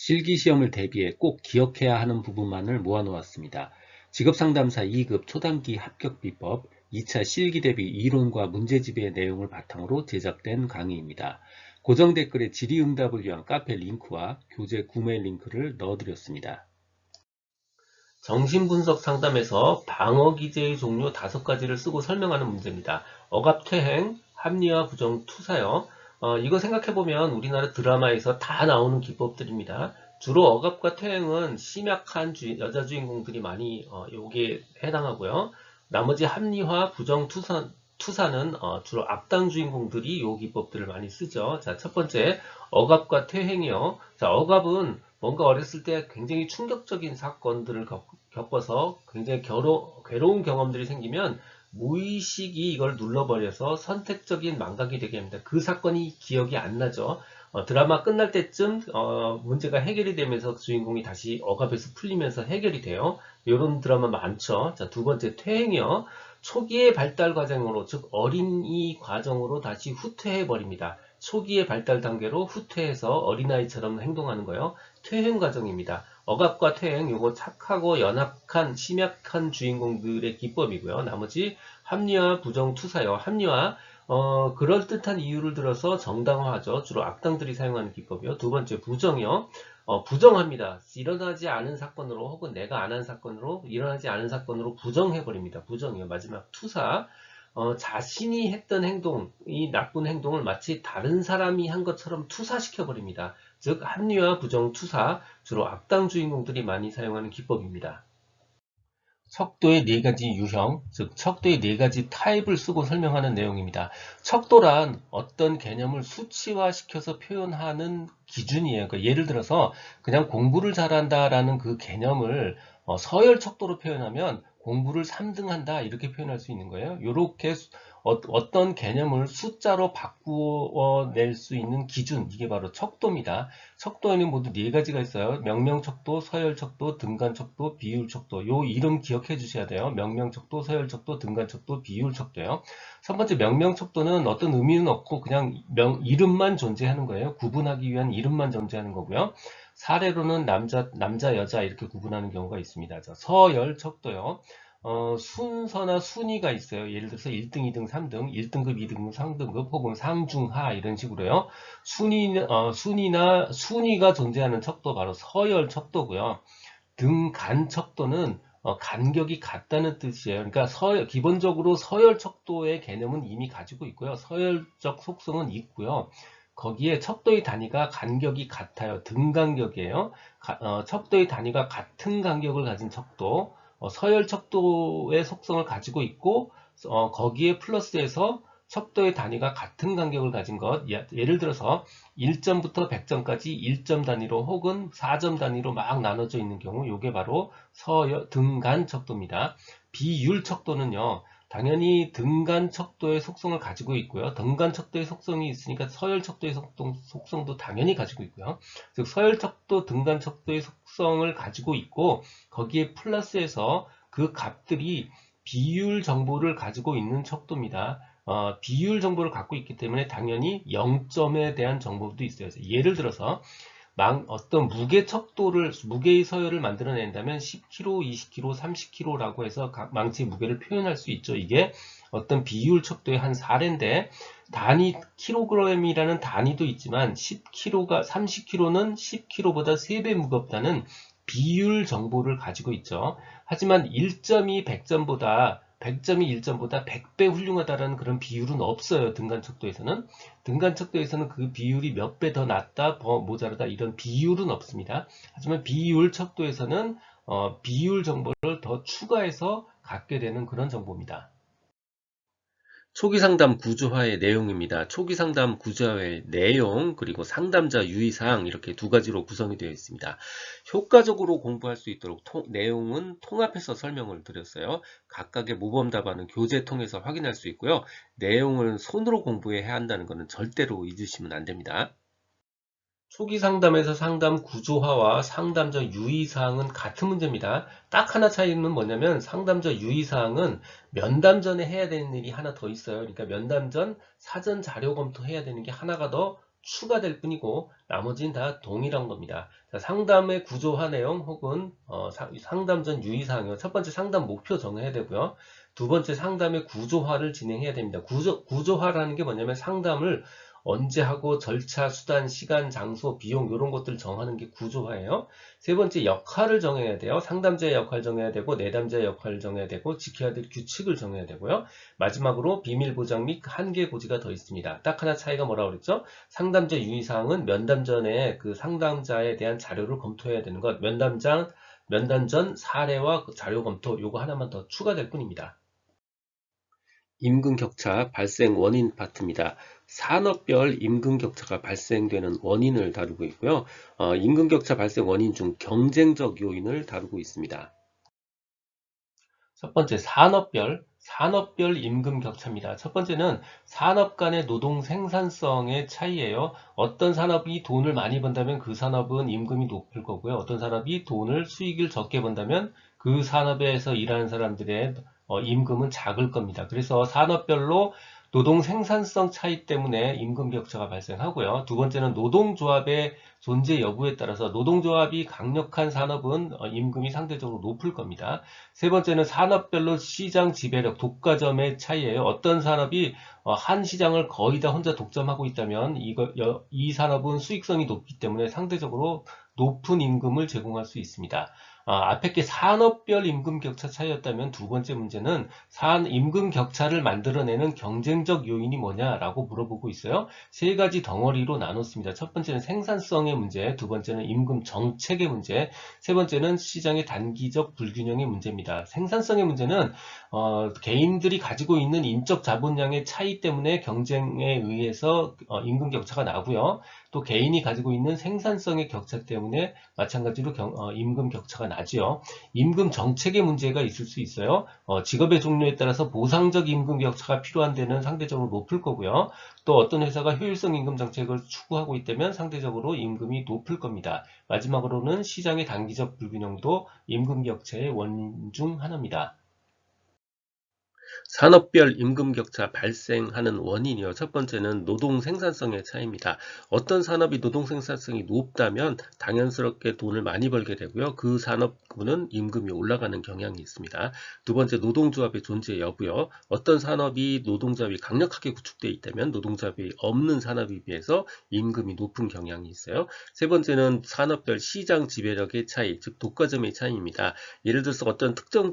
실기시험을 대비해 꼭 기억해야 하는 부분만을 모아놓았습니다. 직업상담사 2급 초단기 합격비법 2차 실기대비 이론과 문제집의 내용을 바탕으로 제작된 강의입니다. 고정 댓글에 질의응답을 위한 카페 링크와 교재 구매 링크를 넣어드렸습니다. 정신분석 상담에서 방어 기제의 종류 5가지를 쓰고 설명하는 문제입니다. 억압, 퇴행, 합리화, 부정, 투사요. 이거 생각해보면 우리나라 드라마에서 다 나오는 기법들입니다. 주로 억압과 퇴행은 심약한 여자 주인공들이 많이 여기에 해당하고요. 나머지 합리화, 부정, 투사는 주로 악당 주인공들이 이 기법들을 많이 쓰죠. 자, 첫 번째 억압과 퇴행이요. 자, 억압은 뭔가 어렸을 때 굉장히 충격적인 사건들을 겪어서 굉장히 괴로운 경험들이 생기면 무의식이 이걸 눌러버려서 선택적인 망각이 되게 합니다. 그 사건이 기억이 안 나죠. 드라마 끝날 때쯤 문제가 해결이 되면서 주인공이 다시 억압에서 풀리면서 해결이 돼요. 이런 드라마 많죠. 자, 두 번째 퇴행이요. 초기의 발달 과정으로, 즉 어린이 과정으로 다시 후퇴해 버립니다. 초기의 발달 단계로 후퇴해서 어린아이처럼 행동하는 거예요. 퇴행 과정입니다. 억압과 퇴행, 요거 착하고 연약한, 심약한 주인공들의 기법이고요. 나머지 합리화, 부정, 투사요. 합리화, 그럴듯한 이유를 들어서 정당화하죠. 주로 악당들이 사용하는 기법이요. 두 번째, 부정이요. 부정합니다. 일어나지 않은 사건으로 혹은 내가 안 한 사건으로 일어나지 않은 사건으로 부정해버립니다. 부정이요. 마지막 투사. 자신이 했던 행동, 이 나쁜 행동을 마치 다른 사람이 한 것처럼 투사시켜버립니다. 즉 합리화, 부정, 투사, 주로 악당 주인공들이 많이 사용하는 기법입니다. 척도의 4가지 유형, 즉 척도의 4가지 타입을 쓰고 설명하는 내용입니다. 척도란 어떤 개념을 수치화시켜서 표현하는 기준이에요. 그러니까 예를 들어서 그냥 공부를 잘한다라는 그 개념을 서열 척도로 표현하면 공부를 3등한다 이렇게 표현할 수 있는 거예요. 이렇게 어떤 개념을 숫자로 바꾸어 낼 수 있는 기준, 이게 바로 척도입니다. 척도에는 모두 4가지가 있어요. 명명척도, 서열척도, 등간척도, 비율척도. 요 이름 기억해 주셔야 돼요. 명명척도, 서열척도, 등간척도, 비율척도요. 첫 번째 명명척도는 어떤 의미는 없고 그냥 이름만 존재하는 거예요. 구분하기 위한 이름만 존재하는 거고요. 사례로는 남자, 여자 이렇게 구분하는 경우가 있습니다. 자, 서열척도요. 순서나 순위가 있어요. 예를 들어서 1등, 2등, 3등, 1등급, 2등급, 3등급 혹은 상중하 이런 식으로요. 순위가 존재하는 척도 바로 서열 척도고요. 등간 척도는 간격이 같다는 뜻이에요. 그러니까 기본적으로 서열 척도의 개념은 이미 가지고 있고요. 서열적 속성은 있고요. 거기에 척도의 단위가 간격이 같아요. 등간격이에요. 척도의 단위가 같은 간격을 가진 척도, 서열 척도의 속성을 가지고 있고 거기에 플러스해서 척도의 단위가 같은 간격을 가진 것, 예를 들어서 1점부터 100점까지 1점 단위로 혹은 4점 단위로 막 나눠져 있는 경우 이게 바로 등간 척도입니다. 비율 척도는요. 당연히 등간 척도의 속성을 가지고 있고요. 등간 척도의 속성이 있으니까 서열 척도의 속성도 당연히 가지고 있고요. 즉 서열 척도, 등간 척도의 속성을 가지고 있고 거기에 플러스해서 그 값들이 비율 정보를 가지고 있는 척도입니다. 비율 정보를 갖고 있기 때문에 당연히 0점에 대한 정보도 있어요. 예를 들어서 어떤 무게의 서열을 만들어낸다면 10kg, 20kg, 30kg라고 해서 각 망치의 무게를 표현할 수 있죠. 이게 어떤 비율 척도의 한 사례인데 단위 킬로그램이라는 단위도 있지만 10kg가 30kg는 10kg보다 3배 무겁다는 비율 정보를 가지고 있죠. 하지만 1점이 100점보다 100점이 1점보다 100배 훌륭하다는 그런 비율은 없어요. 등간척도에서는. 등간척도에서는 그 비율이 몇 배 더 낮다, 더 모자르다 이런 비율은 없습니다. 하지만 비율 척도에서는 비율 정보를 더 추가해서 갖게 되는 그런 정보입니다. 초기상담 구조화의 내용입니다. 초기상담 구조화의 내용 그리고 상담자 유의사항 이렇게 2가지로 구성이 되어 있습니다. 효과적으로 공부할 수 있도록 내용은 통합해서 설명을 드렸어요. 각각의 모범 답안은 교재 통해서 확인할 수 있고요. 내용을 손으로 공부해야 한다는 것은 절대로 잊으시면 안 됩니다. 초기 상담에서 상담 구조화와 상담자 유의사항은 같은 문제입니다. 딱 하나 차이는 뭐냐면 상담자 유의사항은 면담 전에 해야 되는 일이 하나 더 있어요. 그러니까 면담 전 사전 자료 검토해야 되는 게 하나가 더 추가될 뿐이고 나머지는 다 동일한 겁니다. 자, 상담의 구조화 내용 혹은 상담 전 유의사항이요. 첫 번째 상담 목표 정해야 되고요. 두 번째 상담의 구조화를 진행해야 됩니다. 구조화라는 게 뭐냐면 상담을 언제 하고 절차, 수단, 시간, 장소, 비용 이런 것들을 정하는 게 구조화예요. 세 번째 역할을 정해야 돼요. 상담자의 역할 정해야 되고 내담자의 역할을 정해야 되고 지켜야 될 규칙을 정해야 되고요. 마지막으로 비밀 보장 및 한계 고지가 더 있습니다. 딱 하나 차이가 뭐라고 그랬죠? 상담자 유의사항은 면담 전에 그 상담자에 대한 자료를 검토해야 되는 것, 면담 전 사례와 자료 검토 요거 하나만 더 추가될 뿐입니다. 임금격차 발생 원인 파트입니다. 산업별 임금격차가 발생되는 원인을 다루고 있고요. 임금격차 발생 원인 중 경쟁적 요인을 다루고 있습니다. 첫 번째 산업별 임금 격차입니다. 첫 번째는 산업 간의 노동 생산성의 차이예요. 어떤 산업이 돈을 많이 번다면 그 산업은 임금이 높을 거고요. 어떤 산업이 수익을 적게 번다면 그 산업에서 일하는 사람들의 임금은 작을 겁니다. 그래서 산업별로 노동 생산성 차이 때문에 임금 격차가 발생하고요. 두 번째는 노동조합의 존재 여부에 따라서 노동조합이 강력한 산업은 임금이 상대적으로 높을 겁니다. 세 번째는 산업별로 시장 지배력, 독과점의 차이예요. 어떤 산업이 한 시장을 거의 다 혼자 독점하고 있다면 이 산업은 수익성이 높기 때문에 상대적으로 높은 임금을 제공할 수 있습니다. 앞에 게 산업별 임금 격차 차이였다면 두 번째 문제는 임금 격차를 만들어내는 경쟁적 요인이 뭐냐라고 물어보고 있어요. 세 가지 덩어리로 나눴습니다. 첫 번째는 생산성의 문제, 두 번째는 임금 정책의 문제, 세 번째는 시장의 단기적 불균형의 문제입니다. 생산성의 문제는 개인들이 가지고 있는 인적 자본량의 차이 때문에 경쟁에 의해서 임금 격차가 나고요. 또 개인이 가지고 있는 생산성의 격차 때문에 마찬가지로 임금 격차가 나지요. 임금 정책의 문제가 있을 수 있어요. 직업의 종류에 따라서 보상적 임금 격차가 필요한 데는 상대적으로 높을 거고요. 또 어떤 회사가 효율성 임금 정책을 추구하고 있다면 상대적으로 임금이 높을 겁니다. 마지막으로는 시장의 단기적 불균형도 임금 격차의 원인 중 하나입니다. 산업별 임금 격차 발생하는 원인이요. 첫 번째는 노동 생산성의 차이입니다. 어떤 산업이 노동 생산성이 높다면 당연스럽게 돈을 많이 벌게 되고요. 그 산업군은 임금이 올라가는 경향이 있습니다. 두 번째, 노동조합의 존재 여부요. 어떤 산업이 노동조합이 강력하게 구축되어 있다면 노동조합이 없는 산업에 비해서 임금이 높은 경향이 있어요. 세 번째는 산업별 시장 지배력의 차이, 즉 독과점의 차이입니다. 예를 들어서 어떤 특정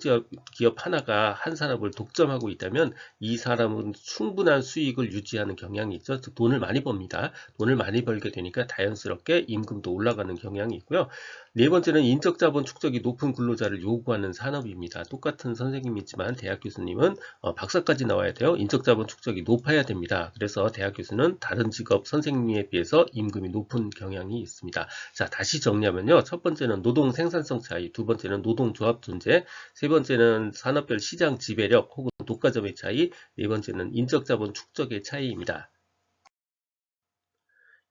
기업 하나가 한 산업을 독점하고 있다면 이 사람은 충분한 수익을 유지하는 경향이 있죠. 즉 돈을 많이 법니다. 돈을 많이 벌게 되니까 자연스럽게 임금도 올라가는 경향이 있고요. 네 번째는 인적 자본 축적이 높은 근로자를 요구하는 산업입니다. 똑같은 선생님이지만 대학 교수님은 박사까지 나와야 돼요. 인적 자본 축적이 높아야 됩니다. 그래서 대학 교수는 다른 직업 선생님에 비해서 임금이 높은 경향이 있습니다. 자, 다시 정리하면요. 첫 번째는 노동 생산성 차이, 두 번째는 노동조합 존재, 세 번째는 산업별 시장 지배력 혹은 독과점의 차이, 네 번째는 인적 자본 축적의 차이입니다.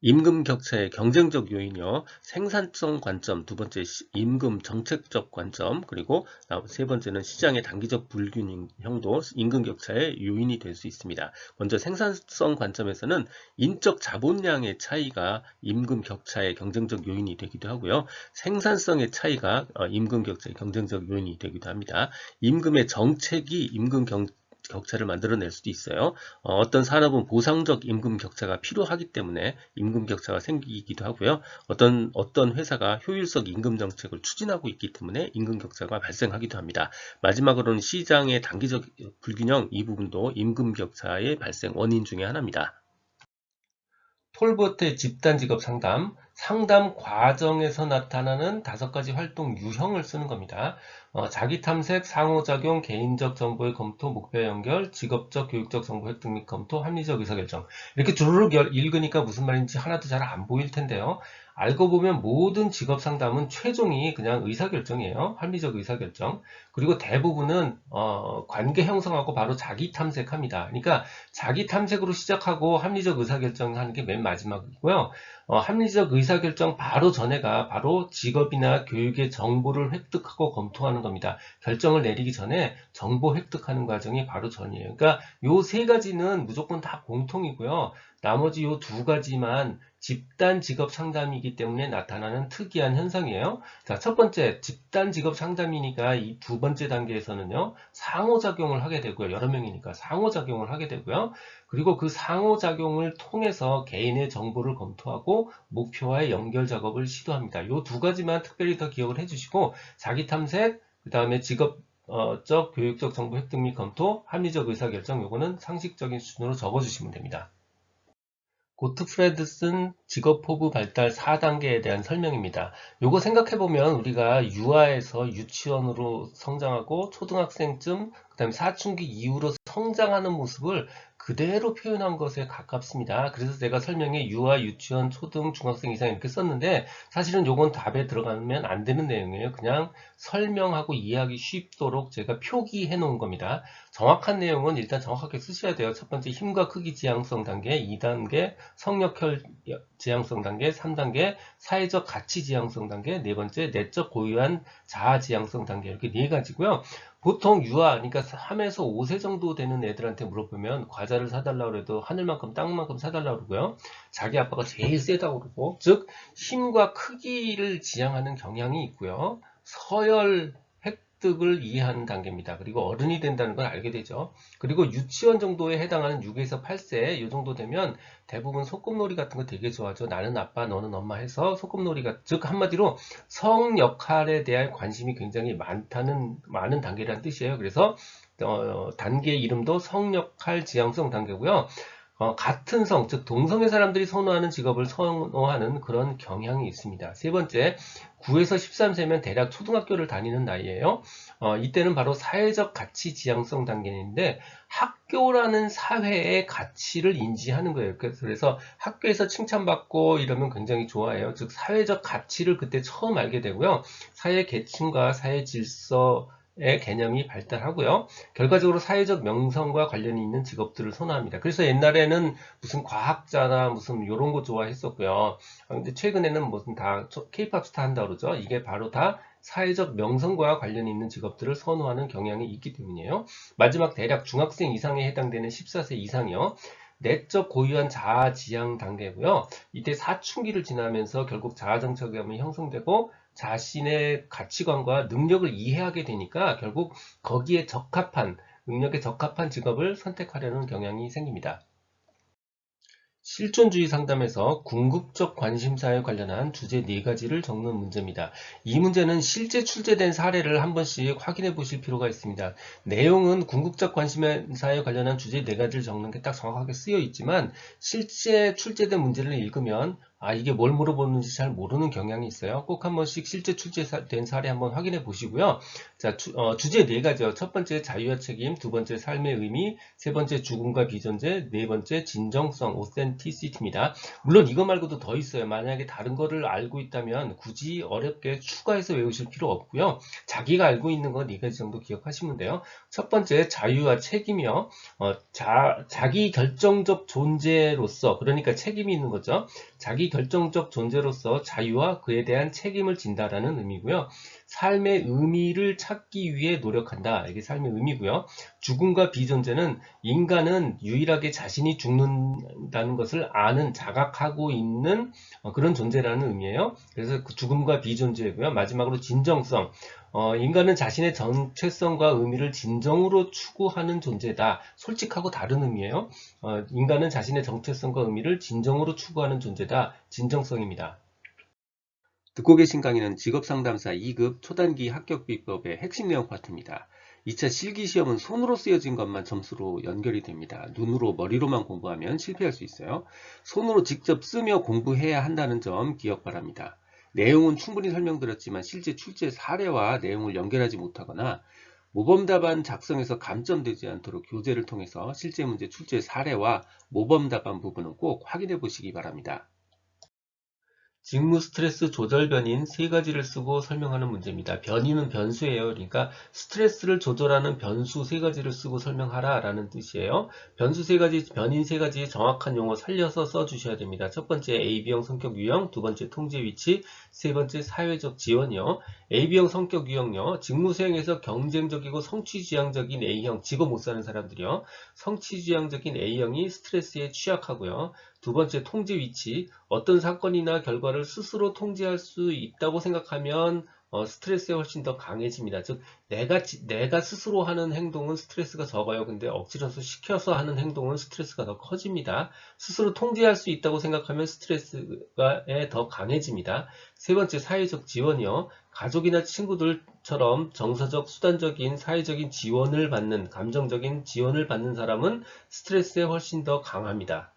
임금 격차의 경쟁적 요인이요. 생산성 관점, 두 번째 임금 정책적 관점, 그리고 세 번째는 시장의 단기적 불균형도 임금 격차의 요인이 될 수 있습니다. 먼저 생산성 관점에서는 인적 자본량의 차이가 임금 격차의 경쟁적 요인이 되기도 하고요. 생산성의 차이가 임금 격차의 경쟁적 요인이 되기도 합니다. 임금의 정책이 임금 격차를 만들어낼 수도 있어요. 어떤 산업은 보상적 임금 격차가 필요하기 때문에 임금 격차가 생기기도 하고요. 어떤 회사가 효율적 임금 정책을 추진하고 있기 때문에 임금 격차가 발생하기도 합니다. 마지막으로는 시장의 단기적 불균형, 이 부분도 임금 격차의 발생 원인 중에 하나입니다. 톨보트의 집단 직업 상담 과정에서 나타나는 5가지 활동 유형을 쓰는 겁니다. 자기 탐색, 상호작용, 개인적 정보의 검토, 목표 연결, 직업적, 교육적 정보 획득 및 검토, 합리적 의사결정. 이렇게 주르륵 읽으니까 무슨 말인지 하나도 잘 안 보일 텐데요. 알고 보면 모든 직업 상담은 최종이 그냥 의사결정이에요. 합리적 의사결정. 그리고 대부분은 관계 형성하고 바로 자기 탐색합니다. 그러니까 자기 탐색으로 시작하고 합리적 의사결정하는 게 맨 마지막이고요. 합리적 의사결정 바로 전에가 바로 직업이나 교육의 정보를 획득하고 검토하는 겁니다. 결정을 내리기 전에 정보 획득하는 과정이 바로 전이에요. 그러니까 요 세 가지는 무조건 다 공통이고요. 나머지 요 두 가지만 집단 직업 상담이기 때문에 나타나는 특이한 현상이에요. 자, 첫 번째, 집단 직업 상담이니까 이 두 번째 단계에서는요, 상호작용을 하게 되고요. 여러 명이니까 상호작용을 하게 되고요. 그리고 그 상호작용을 통해서 개인의 정보를 검토하고 목표와의 연결 작업을 시도합니다. 요 두 가지만 특별히 더 기억을 해주시고, 자기 탐색, 그 다음에 직업적, 교육적 정보 획득 및 검토, 합리적 의사결정, 요거는 상식적인 수준으로 적어주시면 됩니다. 고트프레드슨 직업포부 발달 4단계에 대한 설명입니다. 요거 생각해보면 우리가 유아에서 유치원으로 성장하고 초등학생쯤, 그 다음에 사춘기 이후로 성장하는 모습을 그대로 표현한 것에 가깝습니다. 그래서 제가 설명에 유아, 유치원, 초등, 중학생 이상 이렇게 썼는데 사실은 요건 답에 들어가면 안 되는 내용이에요. 그냥 설명하고 이해하기 쉽도록 제가 표기해 놓은 겁니다. 정확한 내용은 일단 정확하게 쓰셔야 돼요. 첫 번째 힘과 크기 지향성 단계, 2단계 성역혈 지향성 단계, 3단계 사회적 가치 지향성 단계, 네 번째 내적 고유한 자아 지향성 단계 이렇게 네 가지고요. 보통 유아, 그러니까 3에서 5세 정도 되는 애들한테 물어보면 과자를 사달라고 해도 하늘만큼 땅만큼 사달라고 그러고요. 자기 아빠가 제일 세다고 그러고, 즉 힘과 크기를 지향하는 경향이 있고요. 서열 획득을 이해하는 단계입니다. 그리고 어른이 된다는 걸 알게 되죠. 그리고 유치원 정도에 해당하는 6에서 8세 이 정도 되면 대부분 소꿉놀이 같은 거 되게 좋아하죠. 나는 아빠, 너는 엄마 해서 소꿉놀이가, 즉 한마디로 성 역할에 대한 관심이 굉장히 많은 단계라는 뜻이에요. 그래서 단계 이름도 성역할 지향성 단계고요. 같은 성, 즉 동성의 사람들이 선호하는 직업을 선호하는 그런 경향이 있습니다. 세 번째, 9에서 13세면 대략 초등학교를 다니는 나이예요. 이때는 바로 사회적 가치 지향성 단계인데 학교라는 사회의 가치를 인지하는 거예요. 그래서 학교에서 칭찬받고 이러면 굉장히 좋아해요. 즉 사회적 가치를 그때 처음 알게 되고요. 사회 계층과 사회 질서 의 개념이 발달하고요. 결과적으로 사회적 명성과 관련이 있는 직업들을 선호합니다. 그래서 옛날에는 무슨 과학자나 무슨 이런 거 좋아했었고요. 근데 최근에는 무슨 다 K-팝 스타 한다 그러죠. 이게 바로 다 사회적 명성과 관련이 있는 직업들을 선호하는 경향이 있기 때문이에요. 마지막 대략 중학생 이상에 해당되는 14세 이상이요. 내적 고유한 자아 지향 단계고요. 이때 사춘기를 지나면서 결국 자아 정체감이 형성되고 자신의 가치관과 능력을 이해하게 되니까 결국 거기에 적합한, 능력에 적합한 직업을 선택하려는 경향이 생깁니다. 실존주의 상담에서 궁극적 관심사에 관련한 주제 4가지를 적는 문제입니다. 이 문제는 실제 출제된 사례를 한 번씩 확인해 보실 필요가 있습니다. 내용은 궁극적 관심사에 관련한 주제 4가지를 적는 게 딱 정확하게 쓰여 있지만 실제 출제된 문제를 읽으면 이게 뭘 물어보는지 잘 모르는 경향이 있어요. 꼭 한 번씩 실제 출제된 사례 한번 확인해 보시고요. 자, 주제 4가지요. 첫 번째 자유와 책임, 두 번째 삶의 의미, 세 번째 죽음과 비존재, 네 번째 진정성, authenticity입니다. 물론 이거 말고도 더 있어요. 만약에 다른 거를 알고 있다면 굳이 어렵게 추가해서 외우실 필요 없고요. 자기가 알고 있는 거 4가지 정도 기억하시면 돼요. 첫 번째 자유와 책임이요. 자기 결정적 존재로서, 그러니까 책임이 있는 거죠. 자기 결정적 존재로서 자유와 그에 대한 책임을 진다라는 의미고요. 삶의 의미를 찾기 위해 노력한다. 이게 삶의 의미고요. 죽음과 비존재는 인간은 유일하게 자신이 죽는다는 것을 아는, 자각하고 있는 그런 존재라는 의미예요. 그래서 그 죽음과 비존재고요. 마지막으로 진정성. 인간은 자신의 정체성과 의미를 진정으로 추구하는 존재다. 솔직하고 다른 의미예요. 인간은 자신의 정체성과 의미를 진정으로 추구하는 존재다. 진정성입니다. 듣고 계신 강의는 직업상담사 2급 초단기 합격비법의 핵심 내용 파트입니다. 2차 실기시험은 손으로 쓰여진 것만 점수로 연결이 됩니다. 눈으로 머리로만 공부하면 실패할 수 있어요. 손으로 직접 쓰며 공부해야 한다는 점 기억 바랍니다. 내용은 충분히 설명드렸지만 실제 출제 사례와 내용을 연결하지 못하거나 모범답안 작성에서 감점되지 않도록 교재를 통해서 실제 문제 출제 사례와 모범답안 부분은 꼭 확인해 보시기 바랍니다. 직무 스트레스 조절 변인 세 가지를 쓰고 설명하는 문제입니다. 변인은 변수예요. 그러니까 스트레스를 조절하는 변수 세 가지를 쓰고 설명하라 라는 뜻이에요. 변수 세 가지, 변인 세 가지 정확한 용어 살려서 써주셔야 됩니다. 첫 번째 AB형 성격 유형, 두 번째 통제 위치, 세 번째 사회적 지원이요. AB형 성격 유형요. 직무 수행에서 경쟁적이고 성취지향적인 A형, 지고 못 사는 사람들이요. 성취지향적인 A형이 스트레스에 취약하고요. 두 번째 통제 위치, 어떤 사건이나 결과를 스스로 통제할 수 있다고 생각하면 스트레스에 훨씬 더 강해집니다. 즉 내가 스스로 하는 행동은 스트레스가 적어요. 근데 억지로서 시켜서 하는 행동은 스트레스가 더 커집니다. 스스로 통제할 수 있다고 생각하면 스트레스에 더 강해집니다. 세 번째 사회적 지원이요. 가족이나 친구들처럼 정서적, 수단적인, 사회적인 지원을 받는, 감정적인 지원을 받는 사람은 스트레스에 훨씬 더 강합니다.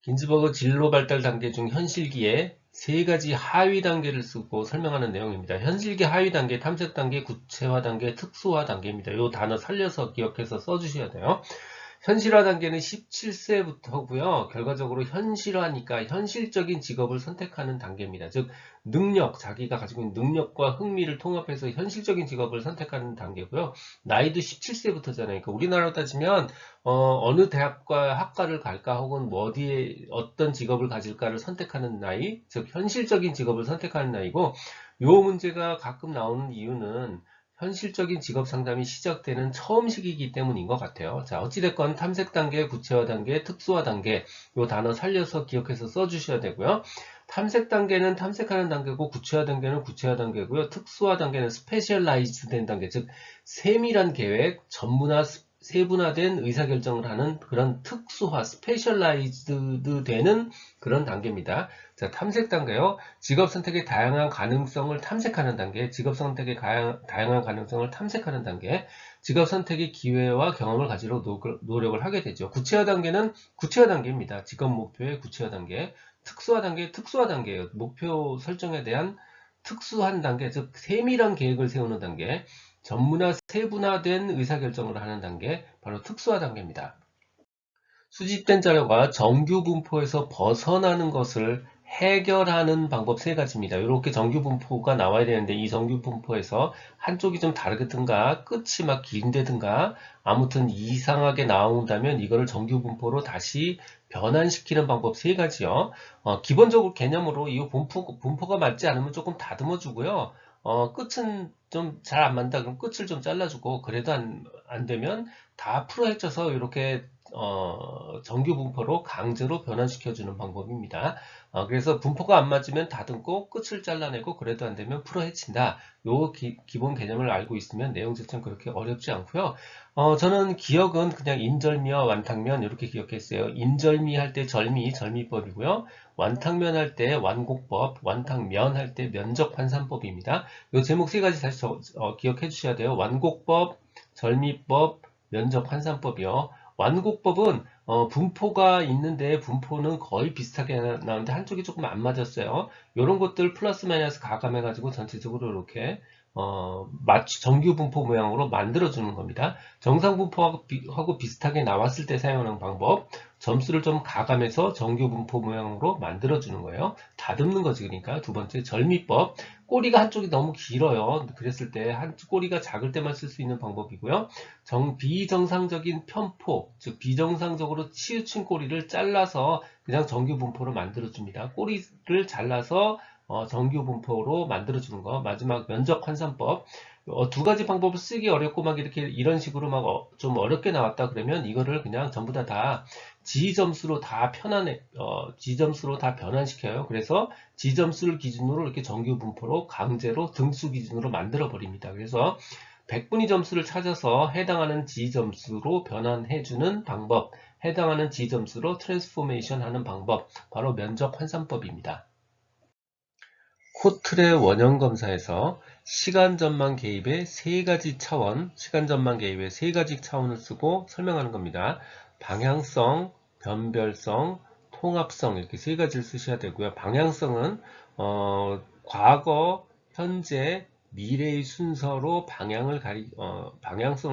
긴즈버그 진로 발달 단계 중 현실기에 세 가지 하위 단계를 쓰고 설명하는 내용입니다. 현실기 하위 단계, 탐색 단계, 구체화 단계, 특수화 단계입니다. 이 단어 살려서 기억해서 써주셔야 돼요. 현실화 단계는 17세부터고요. 결과적으로 현실화니까 현실적인 직업을 선택하는 단계입니다. 즉 능력, 자기가 가지고 있는 능력과 흥미를 통합해서 현실적인 직업을 선택하는 단계고요. 나이도 17세부터잖아요. 그러니까 우리나라로 따지면 어느 대학과 학과를 갈까 혹은 뭐 어디에 어떤 직업을 가질까를 선택하는 나이, 즉 현실적인 직업을 선택하는 나이고, 이 문제가 가끔 나오는 이유는 현실적인 직업 상담이 시작되는 처음 시기이기 때문인 것 같아요. 자, 어찌됐건 탐색 단계, 구체화 단계, 특수화 단계, 이 단어 살려서 기억해서 써주셔야 되고요. 탐색 단계는 탐색하는 단계고, 구체화 단계는 구체화 단계고요. 특수화 단계는 스페셜라이즈 된 단계, 즉 세밀한 계획, 전문화, 세분화된 의사결정을 하는 그런 특수화, 스페셜라이즈드 되는 그런 단계입니다. 자, 탐색 단계요. 직업 선택의 다양한 가능성을 탐색하는 단계, 직업 선택의 다양한 가능성을 탐색하는 단계, 직업 선택의 기회와 경험을 가지러 노력을 하게 되죠. 구체화 단계는 구체화 단계입니다. 직업 목표의 구체화 단계, 특수화 단계, 특수화 단계예요. 목표 설정에 대한 특수한 단계, 즉 세밀한 계획을 세우는 단계, 전문화, 세분화된 의사결정을 하는 단계, 바로 특수화 단계입니다. 수집된 자료가 정규 분포에서 벗어나는 것을 해결하는 방법 세 가지입니다. 이렇게 정규 분포가 나와야 되는데 이 정규 분포에서 한쪽이 좀 다르든가 끝이 막 긴데든가 아무튼 이상하게 나온다면 이거를 정규 분포로 다시 변환시키는 방법 세 가지요. 기본적으로 개념으로 이 분포가 맞지 않으면 조금 다듬어 주고요. 끝은 좀 잘 안 맞다 그럼 끝을 좀 잘라주고 그래도 안 되면 다 풀어헤쳐서 이렇게 정규 분포로 강제로 변환시켜주는 방법입니다. 그래서 분포가 안 맞으면 다듬고 끝을 잘라내고 그래도 안 되면 풀어 헤친다. 요 기본 개념을 알고 있으면 내용 자체는 그렇게 어렵지 않고요. 저는 기억은 그냥 인절미와 완탕면 이렇게 기억했어요. 인절미 할 때 절미법이고요. 완탕면 할 때 완곡법, 완탕면 할 때 면적환산법입니다. 요 제목 세 가지 다시 기억해 주셔야 돼요. 완곡법, 절미법, 면적환산법이요. 완곡법은 분포가 있는데 분포는 거의 비슷하게 나오는데 한쪽이 조금 안 맞았어요. 이런 것들 플러스 마이너스 가감해 가지고 전체적으로 이렇게 정규 분포 모양으로 만들어 주는 겁니다. 정상 분포하고 비슷하게 나왔을 때 사용하는 방법, 점수를 좀 가감해서 정규 분포 모양으로 만들어 주는 거예요. 다듬는 거지. 그러니까 두 번째 절미법, 꼬리가 한쪽이 너무 길어요. 그랬을 때 꼬리가 작을 때만 쓸 수 있는 방법이고요. 비정상적인 편포, 즉 비정상적으로 치우친 꼬리를 잘라서 그냥 정규 분포로 만들어 줍니다. 꼬리를 잘라서 정규 분포로 만들어 주는 거. 마지막 면적 환산법. 두 가지 방법을 쓰기 어렵고 막 이렇게 이런 식으로 막 좀 어렵게 나왔다 그러면 이거를 그냥 전부 다 지점수로 다 지점수로 다 변환시켜요. 그래서 지점수를 기준으로 이렇게 정규 분포로 강제로 등수 기준으로 만들어 버립니다. 그래서 100분위 점수를 찾아서 해당하는 지점수로 변환해주는 방법, 해당하는 지점수로 트랜스포메이션 하는 방법, 바로 면적 환산법입니다. 코틀의 원형 검사에서 시간 전망 개입의 세 가지 차원, 시간 전망 개입의 세 가지 차원을 쓰고 설명하는 겁니다. 방향성, 변별성, 통합성 이렇게 세 가지를 쓰셔야 되고요. 방향성은 과거, 현재, 미래의 순서로 방향성을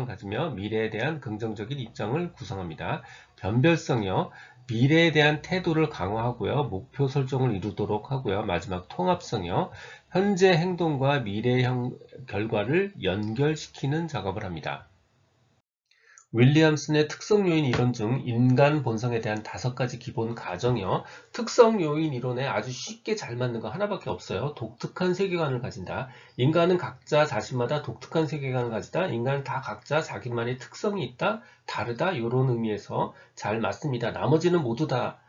가지며 미래에 대한 긍정적인 입장을 구성합니다. 변별성이요. 미래에 대한 태도를 강화하고요. 목표 설정을 이루도록 하고요. 마지막 통합성이요. 현재 행동과 미래형 결과를 연결시키는 작업을 합니다. 윌리엄슨의 특성 요인 이론 중 인간 본성에 대한 5가지 기본 가정이요. 특성 요인 이론에 아주 쉽게 잘 맞는 거 하나밖에 없어요. 독특한 세계관을 가진다. 인간은 각자 자신마다 독특한 세계관을 가지다. 인간은 다 각자 자기만의 특성이 있다. 다르다. 이런 의미에서 잘 맞습니다. 나머지는 모두 다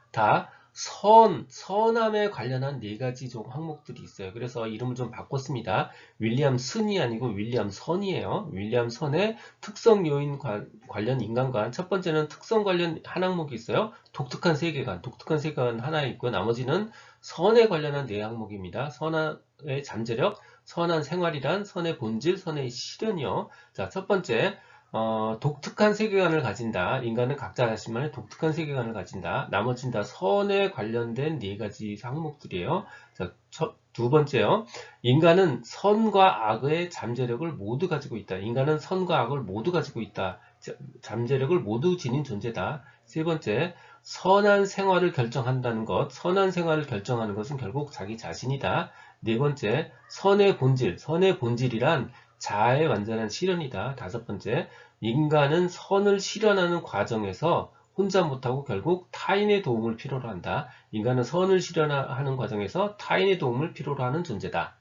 선함에 관련한 4가지 항목들이 있어요. 그래서 이름을 좀 바꿨습니다. 윌리엄 선이 아니고 윌리엄 선이에요. 윌리엄 선의 특성 요인 관련 인간관. 첫 번째는 특성 관련 한 항목이 있어요. 독특한 세계관. 독특한 세계관 하나 있고 나머지는 선에 관련한 4항목입니다. 선의 잠재력, 선한 생활이란, 선의 본질, 선의 실현이요. 자, 첫 번째. 독특한 세계관을 가진다. 인간은 각자 자신만의 독특한 세계관을 가진다. 나머지는 다 선에 관련된 4가지 항목들이에요. 자, 두 번째요. 인간은 선과 악의 잠재력을 모두 가지고 있다. 인간은 선과 악을 모두 가지고 있다. 잠재력을 모두 지닌 존재다. 세 번째, 선한 생활을 결정한다는 것. 선한 생활을 결정하는 것은 결국 자기 자신이다. 네 번째, 선의 본질. 선의 본질이란 자아의 완전한 실현이다. 5번째, 인간은 선을 실현하는 과정에서 혼자 못하고 결국 타인의 도움을 필요로 한다. 인간은 선을 실현하는 과정에서 타인의 도움을 필요로 하는 존재다.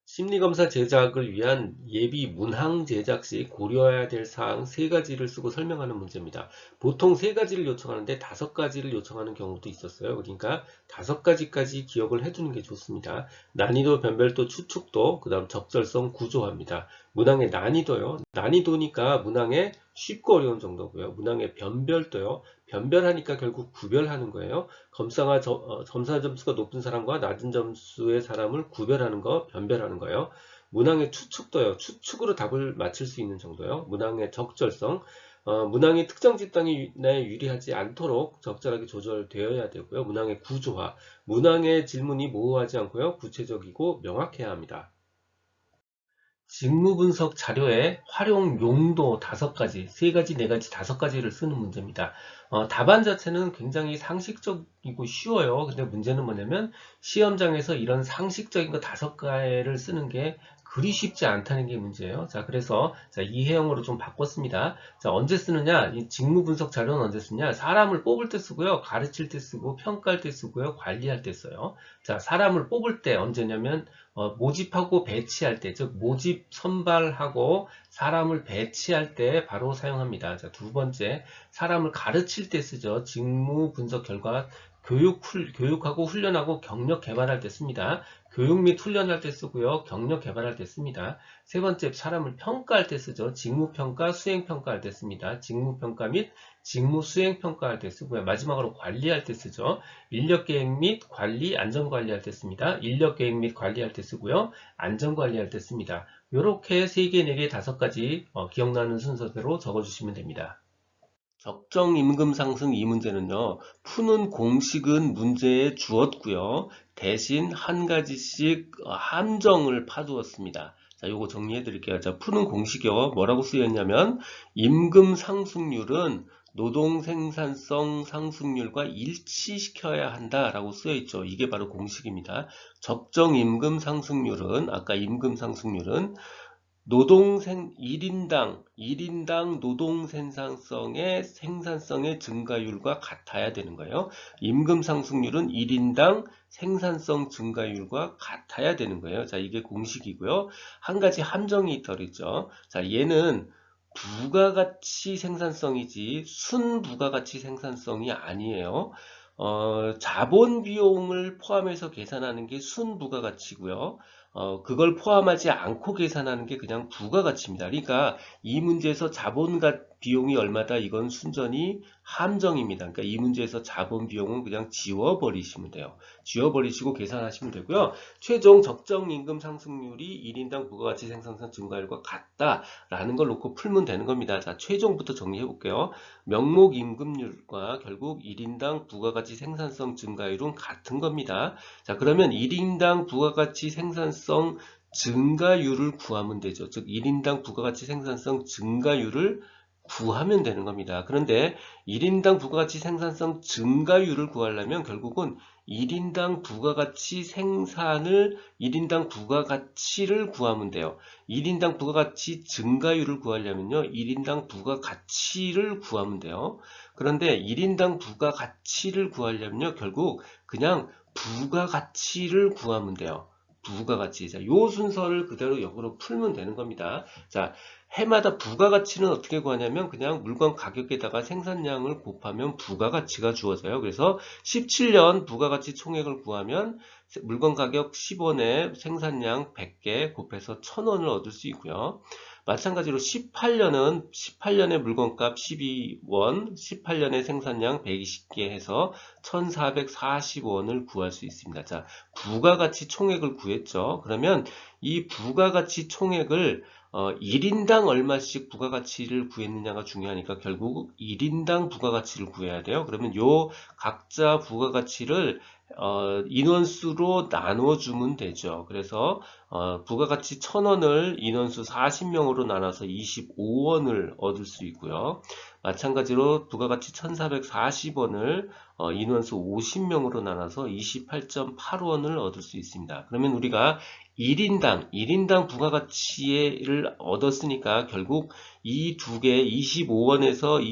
심리검사 제작을 위한 예비 문항 제작 시 고려해야 될 사항 3가지를 쓰고 설명하는 문제입니다. 보통 3가지를 요청하는데 5가지를 요청하는 경우도 있었어요. 그러니까 5가지까지 기억을 해두는 게 좋습니다. 난이도, 변별도, 추측도, 그 다음 적절성, 구조화입니다. 문항의 난이도요. 난이도니까 문항의 쉽고 어려운 정도고요. 문항의 변별도요. 변별하니까 결국 구별하는 거예요. 검사 점수가 높은 사람과 낮은 점수의 사람을 구별하는 거, 변별하는 거예요. 문항의 추측도요. 추측으로 답을 맞출 수 있는 정도요. 문항의 적절성, 문항이 특정 집단에 유리하지 않도록 적절하게 조절되어야 되고요. 문항의 구조화, 문항의 질문이 모호하지 않고요. 구체적이고 명확해야 합니다. 직무 분석 자료의 활용 용도 5가지, 3가지, 4가지, 5가지를 쓰는 문제입니다. 답안 자체는 굉장히 상식적이고 쉬워요. 근데 문제는 뭐냐면 시험장에서 이런 상식적인 거 5가지를 쓰는 게 그리 쉽지 않다는 게 문제예요. 자, 그래서 이해형으로 좀 바꿨습니다. 자, 언제 쓰느냐? 이 직무 분석 자료는 언제 쓰냐? 사람을 뽑을 때 쓰고요. 가르칠 때 쓰고 평가할 때 쓰고요. 관리할 때 써요. 자, 사람을 뽑을 때 언제냐면 모집하고 배치할 때, 즉 모집 선발하고 사람을 배치할 때 바로 사용합니다. 자, 두 번째, 사람을 가르칠 때 쓰죠. 직무 분석 결과 교육하고 훈련하고 경력 개발할 때 씁니다. 교육 및 훈련할 때 쓰고요. 경력 개발할 때 씁니다. 세 번째, 사람을 평가할 때 쓰죠. 직무평가, 수행평가할 때 씁니다. 직무평가 및 직무 수행평가할 때 쓰고요. 마지막으로 관리할 때 쓰죠. 인력계획 및 관리, 안전관리할 때 씁니다. 인력계획 및 관리할 때 쓰고요. 안전관리할 때 씁니다. 이렇게 3개, 4개, 5가지 기억나는 순서대로 적어주시면 됩니다. 적정 임금 상승 이 문제는요. 푸는 공식은 문제에 주었고요. 대신 한 가지씩 함정을 파두었습니다. 자, 요거 정리해 드릴게요. 자, 푸는 공식이요. 뭐라고 쓰였냐면 임금 상승률은 노동 생산성 상승률과 일치시켜야 한다라고 쓰여 있죠. 이게 바로 공식입니다. 적정 임금 상승률은 아까 임금 상승률은 1인당 노동 생산성의 증가율과 같아야 되는 거예요. 임금 상승률은 1인당 생산성 증가율과 같아야 되는 거예요. 자, 이게 공식이고요. 한 가지 함정이 있더랬죠. 자, 얘는 부가가치 생산성이지 순부가가치 생산성이 아니에요. 자본 비용을 포함해서 계산하는 게 순부가가치고요. 그걸 포함하지 않고 계산하는 게 그냥 부가가치입니다. 그러니까 이 문제에서 자본가 비용이 얼마다 이건 순전히 함정입니다. 그러니까 이 문제에서 자본 비용은 그냥 지워버리시면 돼요. 지워버리시고 계산하시면 되고요. 최종 적정 임금 상승률이 1인당 부가가치 생산성 증가율과 같다라는 걸 놓고 풀면 되는 겁니다. 자, 최종부터 정리해 볼게요. 명목 임금률과 결국 1인당 부가가치 생산성 증가율은 같은 겁니다. 자, 그러면 1인당 부가가치 생산성 증가율을 구하면 되죠. 즉 1인당 부가가치 생산성 증가율을 구하면 되는 겁니다. 그런데 1인당 부가가치 생산성 증가율을 구하려면 결국은 1인당 부가가치 생산을 1인당 부가가치를 구하면 돼요. 1인당 부가가치 증가율을 구하려면요. 1인당 부가가치를 구하면 돼요. 그런데 1인당 부가가치를 구하려면요. 결국 그냥 부가가치를 구하면 돼요. 부가가치. 자, 요 순서를 그대로 역으로 풀면 되는 겁니다. 자, 해마다 부가가치는 어떻게 구하냐면 그냥 물건 가격에다가 생산량을 곱하면 부가가치가 주어져요. 그래서 17년 부가가치 총액을 구하면 물건 가격 10원에 생산량 100개 곱해서 1000원을 얻을 수 있고요. 마찬가지로 18년의 물건값 12원, 18년의 생산량 120개 해서 1440원을 구할 수 있습니다. 자, 부가가치 총액을 구했죠. 그러면 이 부가가치 총액을 1인당 얼마씩 부가가치를 구했느냐가 중요하니까 결국 1인당 부가가치를 구해야 돼요. 그러면 요 각자 부가가치를 인원수로 나눠주면 되죠. 그래서 부가가치 1000원을 인원수 40명으로 나눠서 25원을 얻을 수 있고요. 마찬가지로 부가가치 1440원을 인원수 50명으로 나눠서 28.8원을 얻을 수 있습니다. 그러면 우리가 1인당 부가가치를 얻었으니까 결국 이 두 개 25원에서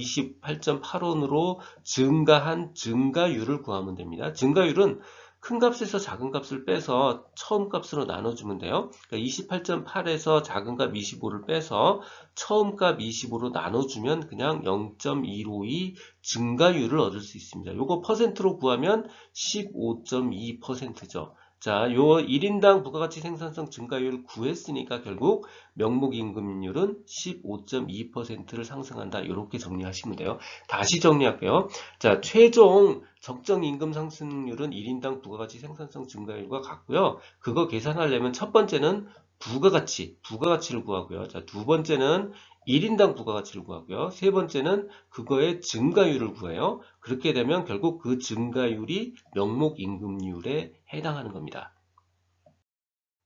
28.8원으로 증가한 증가율을 구하면 됩니다. 증가율은 큰 값에서 작은 값을 빼서 처음 값으로 나눠주면 돼요. 그러니까 28.8에서 작은 값 25를 빼서 처음 값 25로 나눠주면 그냥 0.152 증가율을 얻을 수 있습니다. 요거 퍼센트로 구하면 15.2%죠. 자, 요 1인당 부가가치 생산성 증가율 구했으니까 결국 명목임금률은 15.2%를 상승한다. 이렇게 정리하시면 돼요. 다시 정리할게요. 자, 최종 적정 임금 상승률은 1인당 부가가치 생산성 증가율과 같고요. 그거 계산하려면 첫 번째는 부가가치를 구하고요. 자, 두 번째는 1인당 부가가치를 구하고요. 세 번째는 그거의 증가율을 구해요. 그렇게 되면 결국 그 증가율이 명목임금률에 해당하는 겁니다.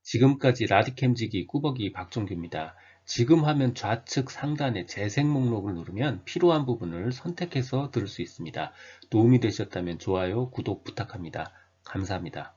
지금까지 라디캠지기 꾸벅이 박종규입니다. 지금 화면 좌측 상단의 재생 목록을 누르면 필요한 부분을 선택해서 들을 수 있습니다. 도움이 되셨다면 좋아요, 구독 부탁합니다. 감사합니다.